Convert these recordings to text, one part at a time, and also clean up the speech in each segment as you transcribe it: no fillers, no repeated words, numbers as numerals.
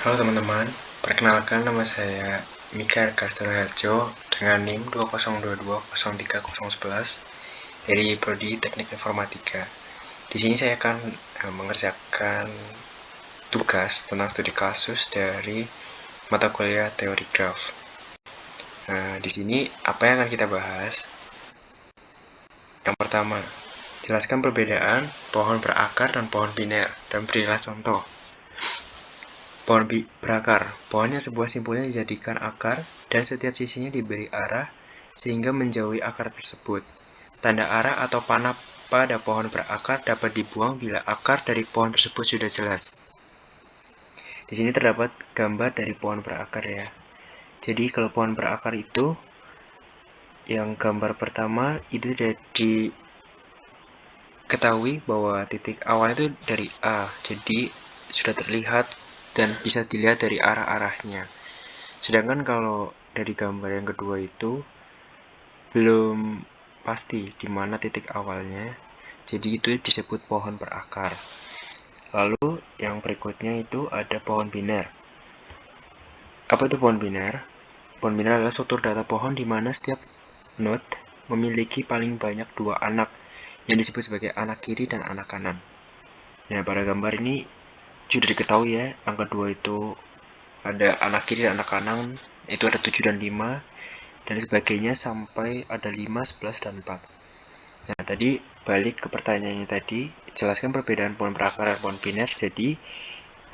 Halo teman-teman, perkenalkan nama saya Mikael Kartoharjo dengan NIM 2022030111 dari Prodi Teknik Informatika. Di sini saya akan mengerjakan tugas tentang studi kasus dari mata kuliah teori graf. Nah, di sini apa yang akan kita bahas? Yang pertama, jelaskan perbedaan pohon berakar dan pohon biner dan berilah contoh. Pohon berakar. Pohonnya sebuah simpulnya dijadikan akar dan setiap sisinya diberi arah sehingga menjauhi akar tersebut. Tanda arah atau panah pada pohon berakar dapat dibuang bila akar dari pohon tersebut sudah jelas. Di sini terdapat gambar dari pohon berakar ya. Jadi kalau pohon berakar itu yang gambar pertama itu diketahui bahwa titik awal itu dari A. Jadi sudah terlihat dan bisa dilihat dari arah-arahnya. Sedangkan kalau dari gambar yang kedua itu belum pasti di mana titik awalnya, jadi itu disebut pohon berakar. Lalu yang berikutnya itu ada pohon biner. Apa itu pohon biner? Pohon biner adalah struktur data pohon di mana setiap node memiliki paling banyak dua anak yang disebut sebagai anak kiri dan anak kanan. Nah, pada gambar ini sudah diketahui ya, angka 2 itu ada anak kiri dan anak kanan, itu ada 7 dan 5, dan sebagainya sampai ada 5, 11, dan 4. Nah, tadi balik ke pertanyaannya tadi, jelaskan perbedaan pohon berakar dan pohon biner. Jadi,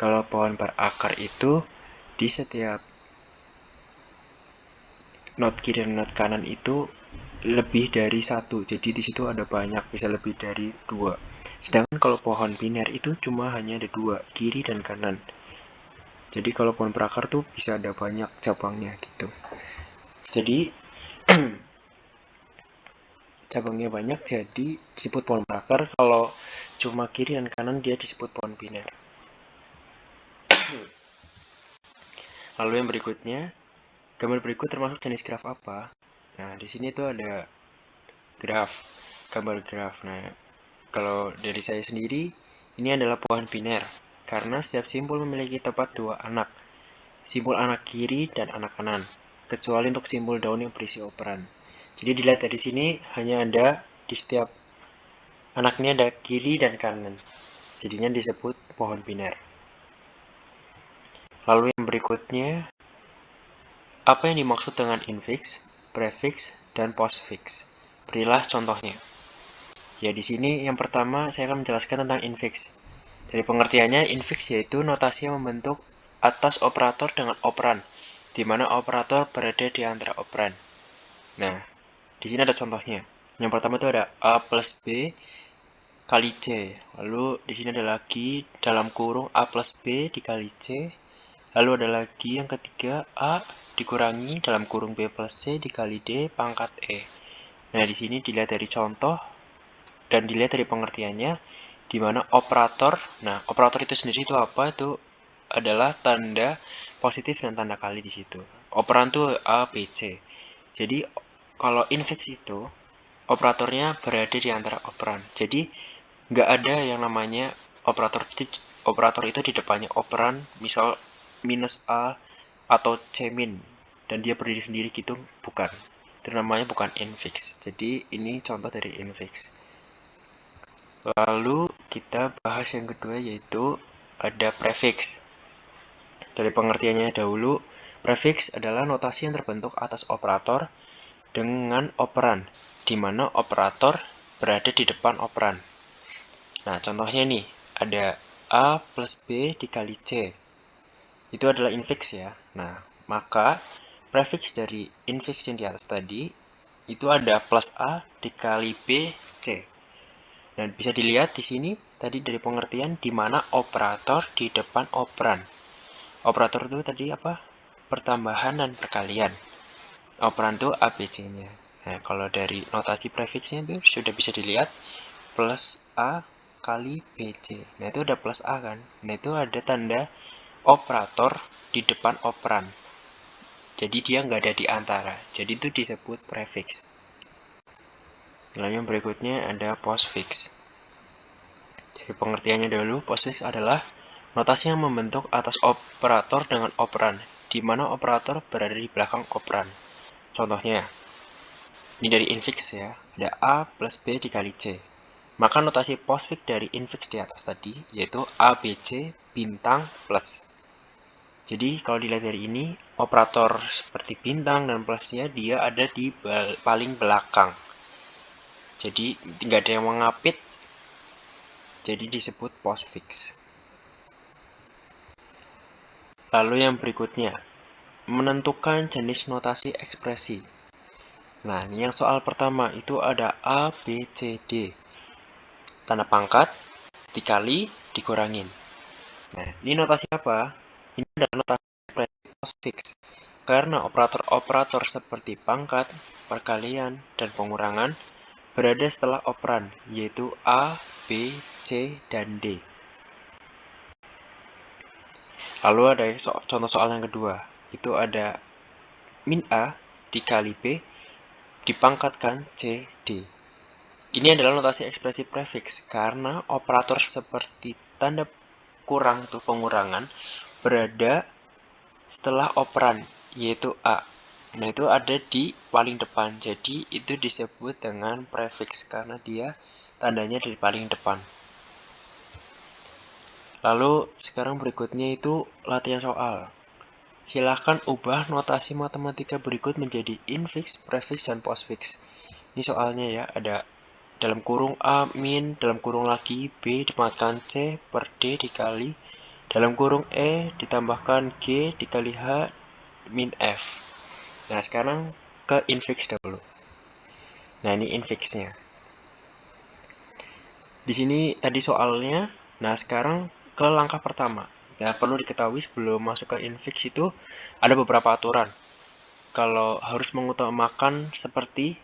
kalau pohon berakar itu di setiap node kiri dan node kanan itu lebih dari satu. Jadi di situ ada banyak, bisa lebih dari 2. Sedangkan kalau pohon biner itu cuma hanya ada 2, kiri dan kanan. Jadi kalau pohon berakar tuh bisa ada banyak cabangnya gitu. Jadi cabangnya banyak jadi disebut pohon berakar. Kalau cuma kiri dan kanan dia disebut pohon biner. Lalu yang berikutnya, gambar berikut termasuk jenis graf apa? Nah, di sini tuh ada graf, gambar graf. Nah, kalau dari saya sendiri, ini adalah pohon biner karena setiap simpul memiliki tepat dua anak, simpul anak kiri dan anak kanan, kecuali untuk simpul daun yang berisi operan. Jadi dilihat dari sini hanya ada di setiap anaknya ada kiri dan kanan. Jadinya disebut pohon biner. Lalu yang berikutnya, apa yang dimaksud dengan infix, prefix, dan postfix? Berilah contohnya. Ya, di sini yang pertama saya akan menjelaskan tentang infix. Dari pengertiannya, infix yaitu notasi yang membentuk atas operator dengan operan, di mana operator berada di antara operan. Nah, di sini ada contohnya. Yang pertama itu ada A plus B kali C. Lalu di sini ada lagi dalam kurung A plus B dikali C. Lalu ada lagi yang ketiga A dikurangi dalam kurung B plus C dikali D pangkat E. Nah, di sini dilihat dari contoh dan dilihat dari pengertiannya, di mana operator, nah operator itu sendiri itu apa? Itu adalah tanda positif dan tanda kali di situ. Operan itu A, B, C. Jadi kalau infix itu operatornya berada di antara operan. Jadi nggak ada yang namanya operator itu di depannya operan, misal minus A atau C min, dan dia berdiri sendiri gitu, bukan. Itu namanya bukan infix. Jadi ini contoh dari infix. Lalu kita bahas yang kedua yaitu ada prefix. Dari pengertiannya dahulu, prefix adalah notasi yang terbentuk atas operator dengan operan, di mana operator berada di depan operan. Nah, contohnya nih, ada A plus B dikali C. Itu adalah infix ya. Nah, maka prefix dari infix yang di atas tadi, itu ada plus A dikali B, C. Dan bisa dilihat di sini tadi dari pengertian di mana operator di depan operan. Operator itu tadi apa? Pertambahan dan perkalian. Operan itu ABC-nya. Nah, kalau dari notasi prefixnya itu sudah bisa dilihat plus A kali BC. Nah, itu ada plus A kan? Nah, itu ada tanda operator di depan operan. Jadi dia nggak ada di antara. Jadi itu disebut prefix. Lalu yang berikutnya ada postfix. Jadi pengertiannya dulu, postfix adalah notasi yang membentuk atas operator dengan operan, di mana operator berada di belakang operan. Contohnya, ini dari infix ya, ada A plus B dikali C. Maka notasi postfix dari infix di atas tadi, yaitu ABC bintang plus. Jadi kalau dilihat dari ini, operator seperti bintang dan plusnya dia ada di paling belakang. Jadi tidak ada yang mengapit, jadi disebut postfix. Lalu yang berikutnya, menentukan jenis notasi ekspresi. Nah, ini yang soal pertama itu ada A, B, C, D. Tanda pangkat dikali dikurangin. Nah, ini notasi apa? Ini adalah notasi ekspresi postfix. Karena operator-operator seperti pangkat, perkalian, dan pengurangan berada setelah operan, yaitu A, B, C, dan D. Lalu ada contoh soal yang kedua, itu ada min A dikali B dipangkatkan C, D. Ini adalah notasi ekspresi prefix, karena operator seperti tanda kurang atau pengurangan berada setelah operan, yaitu A. Nah, itu ada di paling depan, jadi itu disebut dengan prefix karena dia tandanya dari paling depan. Lalu sekarang berikutnya itu latihan soal. Silahkan ubah notasi matematika berikut menjadi infix, prefix, dan postfix. Ini soalnya ya, ada dalam kurung A min, dalam kurung lagi B dipangkatkan C per D dikali, dalam kurung E ditambahkan G dikali H min F. Nah, sekarang ke infix dulu. Nah, ini infixnya. Di sini tadi soalnya. Nah, sekarang ke langkah pertama. Nah, perlu diketahui sebelum masuk ke infix itu ada beberapa aturan. Kalau harus mengutamakan seperti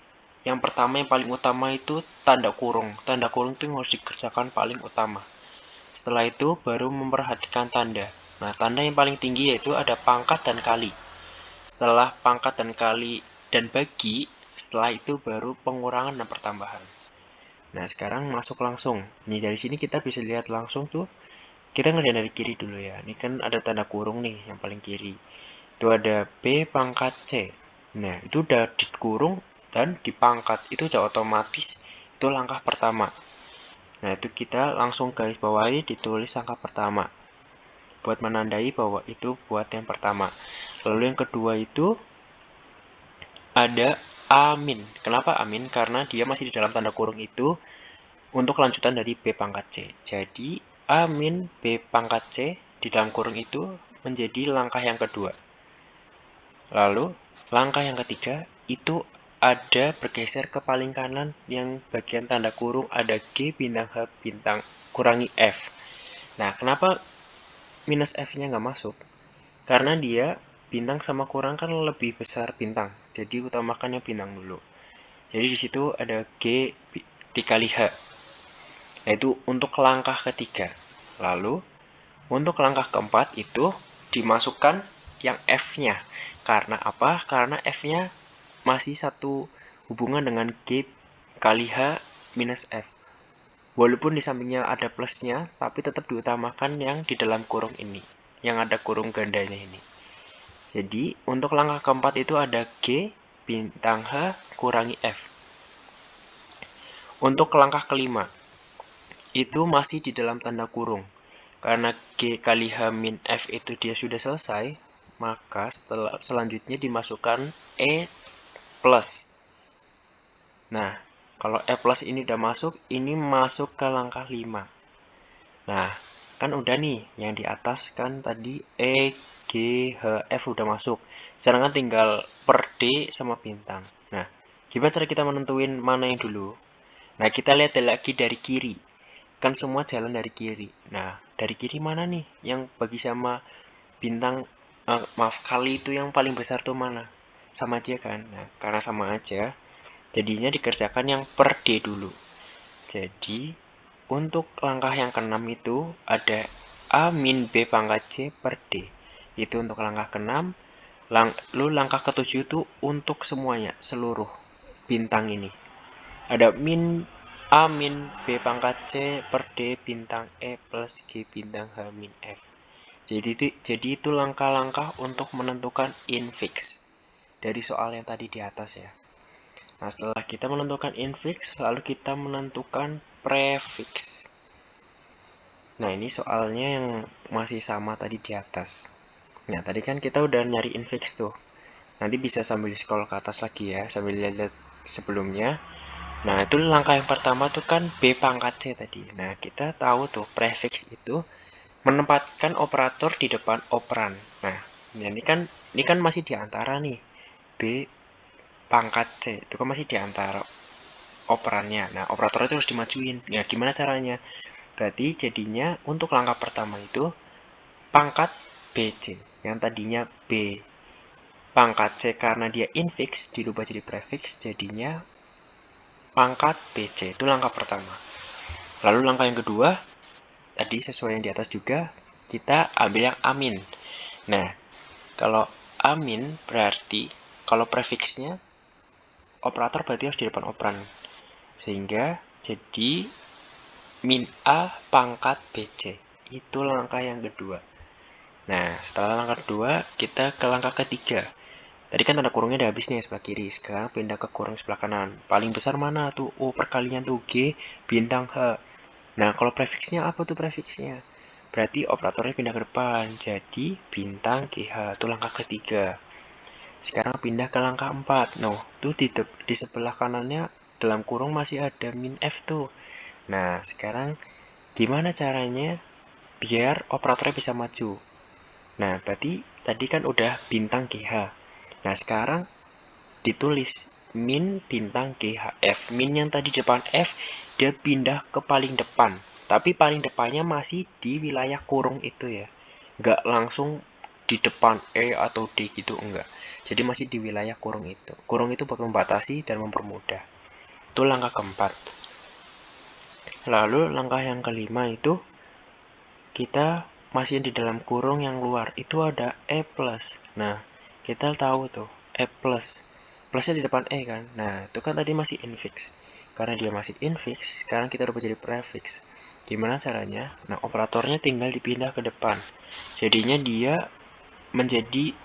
yang pertama, yang paling utama itu tanda kurung. Tanda kurung itu harus dikerjakan paling utama. Setelah itu baru memperhatikan tanda. Nah, tanda yang paling tinggi yaitu ada pangkat dan kali. Setelah pangkat dan kali dan bagi, setelah itu baru pengurangan dan pertambahan. Nah, sekarang masuk langsung. Nih, dari sini kita bisa lihat langsung tuh. Kita ngerjain dari kiri dulu ya. Ini kan ada tanda kurung nih, yang paling kiri. Itu ada B pangkat C. Nah, itu udah dikurung dan dipangkat. Itu udah otomatis. Itu langkah pertama. Nah, itu kita langsung garis bawahi ditulis langkah pertama. Buat menandai bahwa itu buat yang pertama. Lalu yang kedua itu ada amin. Kenapa amin? Karena dia masih di dalam tanda kurung itu untuk lanjutan dari B pangkat C. Jadi amin B pangkat C di dalam kurung itu menjadi langkah yang kedua. Lalu langkah yang ketiga itu ada bergeser ke paling kanan yang bagian tanda kurung ada G bintang H bintang kurangi F. Nah, kenapa minus F-nya nggak masuk? Karena dia bintang sama kurang kan lebih besar bintang. Jadi utamakan yang bintang dulu. Jadi di situ ada G dikali H. Nah, itu untuk langkah ketiga. Lalu untuk langkah keempat itu dimasukkan yang F-nya. Karena apa? Karena F-nya masih satu hubungan dengan G kali H minus F. Walaupun di sampingnya ada plusnya, tapi tetap diutamakan yang di dalam kurung ini. Yang ada kurung gandanya ini. Jadi, untuk langkah keempat itu ada G bintang H kurangi F. Untuk langkah kelima, itu masih di dalam tanda kurung. Karena G kali H min F itu dia sudah selesai, maka selanjutnya dimasukkan E plus. Nah, kalau E plus ini udah masuk, ini masuk ke langkah 5. Nah, kan udah nih, yang di atas kan tadi E, G, H, F udah masuk. Sekarang kan tinggal per D sama bintang. Nah, gimana cara kita menentuin mana yang dulu? Nah, kita lihat lagi dari kiri. Kan semua jalan dari kiri. Nah, dari kiri mana nih? Yang bagi sama bintang, kali itu yang paling besar tuh mana? Sama aja kan? Nah, karena sama aja, jadinya dikerjakan yang per D dulu. Jadi, untuk langkah yang ke-6 itu ada A min B pangkat C per D. Itu untuk langkah ke-6. Lalu langkah ke-7 itu untuk semuanya, seluruh bintang ini. Ada min A min B pangkat C per D bintang E plus G bintang H min F. Jadi itu langkah-langkah untuk menentukan infix dari soal yang tadi di atas ya. Nah, setelah kita menentukan infix, lalu kita menentukan prefix. Nah, ini soalnya yang masih sama tadi di atas. Nah, tadi kan kita udah nyari infix tuh. Nanti bisa sambil scroll ke atas lagi ya, sambil lihat sebelumnya. Nah, itu langkah yang pertama tuh kan B pangkat C tadi. Nah, kita tahu tuh prefix itu menempatkan operator di depan operan. Nah, ini kan masih di antara nih B pangkat C. Itu kan masih di antara operannya. Nah, operator itu harus dimajuin. Ya, gimana caranya? Berarti jadinya untuk langkah pertama itu pangkat BC. Yang tadinya B pangkat C karena dia infix dirubah jadi prefix, jadinya pangkat BC. Itu langkah pertama. Lalu langkah yang kedua, tadi sesuai yang di atas juga, kita ambil yang amin. Nah, kalau amin berarti kalau prefixnya operator berarti harus di depan operan. Sehingga jadi min A pangkat BC. Itu langkah yang kedua. Nah, setelah langkah kedua, kita ke langkah ketiga. Tadi kan tanda kurungnya udah habis nih sebelah kiri. Sekarang pindah ke kurung sebelah kanan. Paling besar mana tuh? Oh, perkalian tuh G bintang H. Nah, kalau prefixnya apa tuh prefixnya? Berarti operatornya pindah ke depan. Jadi bintang GH itu langkah ketiga. Sekarang pindah ke langkah 4. Nah, tuh di sebelah kanannya dalam kurung masih ada min F tuh. Nah, sekarang gimana caranya biar operatornya bisa maju? Nah, berarti tadi kan udah bintang GH. Nah, sekarang ditulis min bintang GHF. Min yang tadi depan F, dia pindah ke paling depan. Tapi paling depannya masih di wilayah kurung itu ya. Nggak langsung di depan E atau D gitu, enggak. Jadi masih di wilayah kurung itu. Kurung itu buat membatasi dan mempermudah. Itu langkah keempat. Lalu langkah yang kelima itu kita masih di dalam kurung yang luar. Itu ada E plus. Nah, kita tahu tuh E plus. Plusnya di depan E kan. Nah, itu kan tadi masih infix. Karena dia masih infix, sekarang kita rubah jadi prefix. Gimana caranya? Nah, operatornya tinggal dipindah ke depan. Jadinya dia menjadi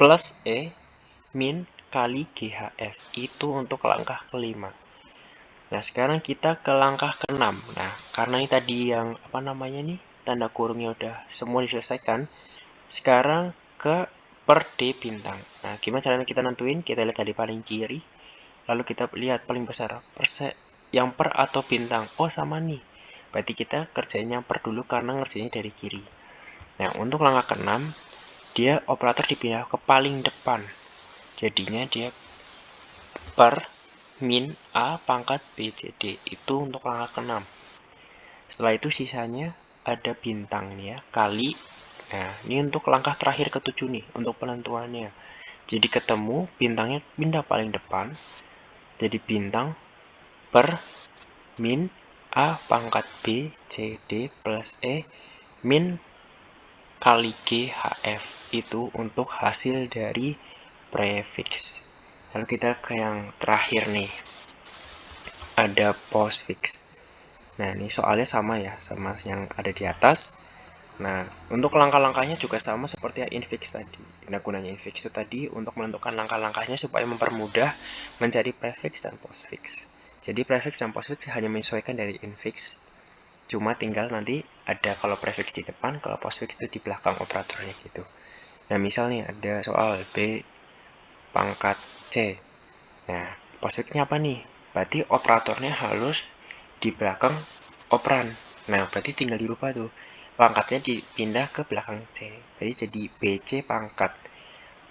plus E min kali GHF. Itu untuk langkah kelima. Nah, sekarang kita ke langkah keenam. Nah, karena ini tadi yang apa namanya nih, tanda kurungnya udah semua diselesaikan. Sekarang ke per D bintang. Nah, gimana caranya kita nentuin? Kita lihat tadi paling kiri. Lalu kita lihat paling besar yang per atau bintang. Oh, sama nih. Berarti kita kerjain yang per dulu karena ngerjainnya dari kiri. Nah, untuk langkah keenam, dia operator dipindah ke paling depan. Jadinya dia per min A pangkat B, C, D. Itu untuk langkah keenam. Setelah itu sisanya ada bintang nih ya, kali. Nah, ini untuk langkah terakhir ketujuh nih, untuk penentuannya. Jadi ketemu, bintangnya pindah paling depan. Jadi bintang per min A pangkat B, C, D plus E min kali G, HF. Itu untuk hasil dari prefix. Lalu kita ke yang terakhir nih. Ada postfix. Nah, ini soalnya sama ya, sama yang ada di atas. Nah, untuk langkah-langkahnya juga sama seperti yang infix tadi. Nah, gunanya infix itu tadi untuk menentukan langkah-langkahnya supaya mempermudah mencari prefix dan postfix. Jadi prefix dan postfix hanya menyesuaikan dari infix. Cuma tinggal nanti ada kalau prefix di depan, kalau postfix itu di belakang operatornya gitu. Nah, misalnya ada soal B pangkat C. Nah, postfixnya apa nih? Berarti operatornya harus di belakang operan. Nah, berarti tinggal dirubah tuh. Pangkatnya dipindah ke belakang C. Jadi jadi BC pangkat.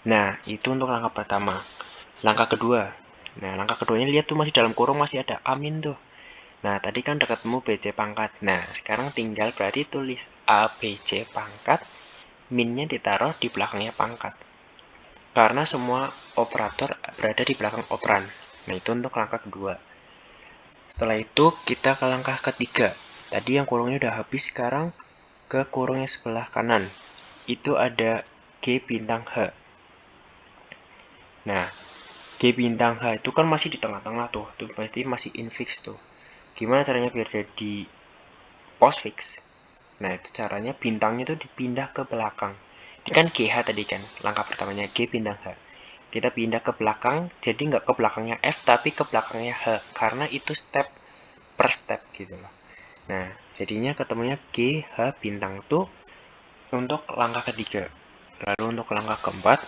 Nah, itu untuk langkah pertama. Langkah kedua. Nah, langkah keduanya lihat tuh masih dalam kurung masih ada amin tuh. Nah, tadi kan dekat ketemu BC pangkat. Nah, sekarang tinggal berarti tulis ABC pangkat. Minnya ditaruh di belakangnya pangkat. Karena semua operator berada di belakang operan. Nah, itu untuk langkah kedua. Setelah itu kita ke langkah ketiga. Tadi yang kurungnya udah habis, sekarang ke kurungnya sebelah kanan. Itu ada G bintang H. Nah, G bintang H itu kan masih di tengah-tengah tuh. Itu berarti masih infix tuh. Gimana caranya biar jadi postfix? Nah, itu caranya bintangnya itu dipindah ke belakang. Ini kan GH tadi kan, langkah pertamanya G bintang H. Kita pindah ke belakang, jadi nggak ke belakangnya F, tapi ke belakangnya H. Karena itu step per step gitu loh. Nah, jadinya ketemunya G, H bintang itu untuk langkah ketiga. Lalu untuk langkah keempat,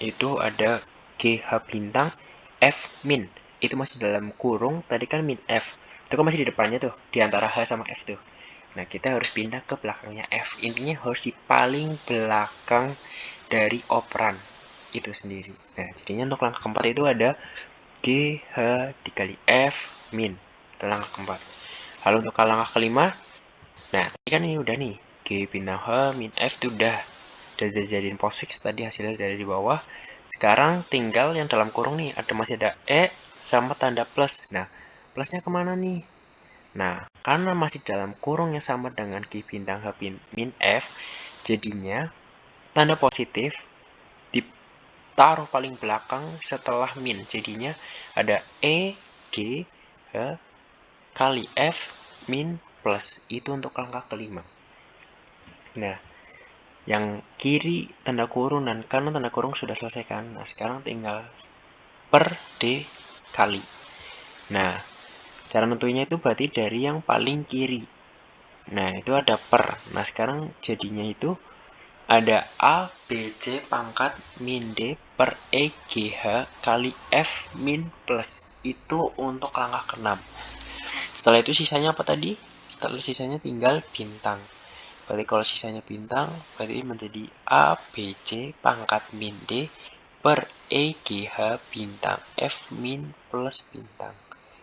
itu ada G, H bintang, F min. Itu masih dalam kurung, tadi kan min F. Itu kan masih di depannya tuh, di antara H sama F tuh. Nah, kita harus pindah ke belakangnya F. Intinya harus di paling belakang dari operan itu sendiri. Nah, jadinya untuk langkah keempat itu ada G, H dikali F min. Itu langkah keempat. Lalu untuk langkah kelima, nah, tadi kan ini udah nih. G bintang H min F itu udah jadiin postfix tadi hasilnya dari di bawah. Sekarang tinggal yang dalam kurung nih, masih ada E sama tanda plus. Nah, plusnya kemana nih? Nah, karena masih dalam kurung yang sama dengan G bintang H min F, jadinya tanda positif ditaruh paling belakang setelah min. Jadinya ada E, G, H, kali F, min, plus. Itu untuk langkah kelima. Nah, yang kiri tanda kurung dan kanan tanda kurung sudah selesai kan. Nah, sekarang tinggal per D kali. Nah, cara nentunya itu berarti dari yang paling kiri. Nah, itu ada per. Nah, sekarang jadinya itu ada A, B, C pangkat min D per E, G, H kali F min plus. Itu untuk langkah ke-6. Setelah itu sisanya apa tadi? Setelah sisanya tinggal bintang. Berarti kalau sisanya bintang, berarti menjadi A, B, C pangkat min D per E, G, H bintang F min plus bintang.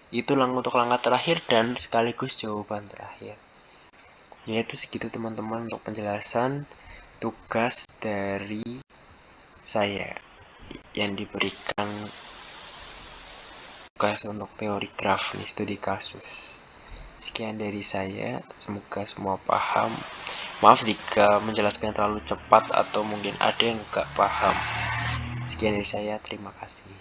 Itu untuk langkah terakhir dan sekaligus jawaban terakhir. Yaitu segitu teman-teman untuk penjelasan tugas dari saya yang diberikan tugas untuk teori graf nih, studi kasus. Sekian dari saya, semoga semua paham. Maaf jika menjelaskan terlalu cepat atau mungkin ada yang nggak paham. Sekian dari saya, terima kasih.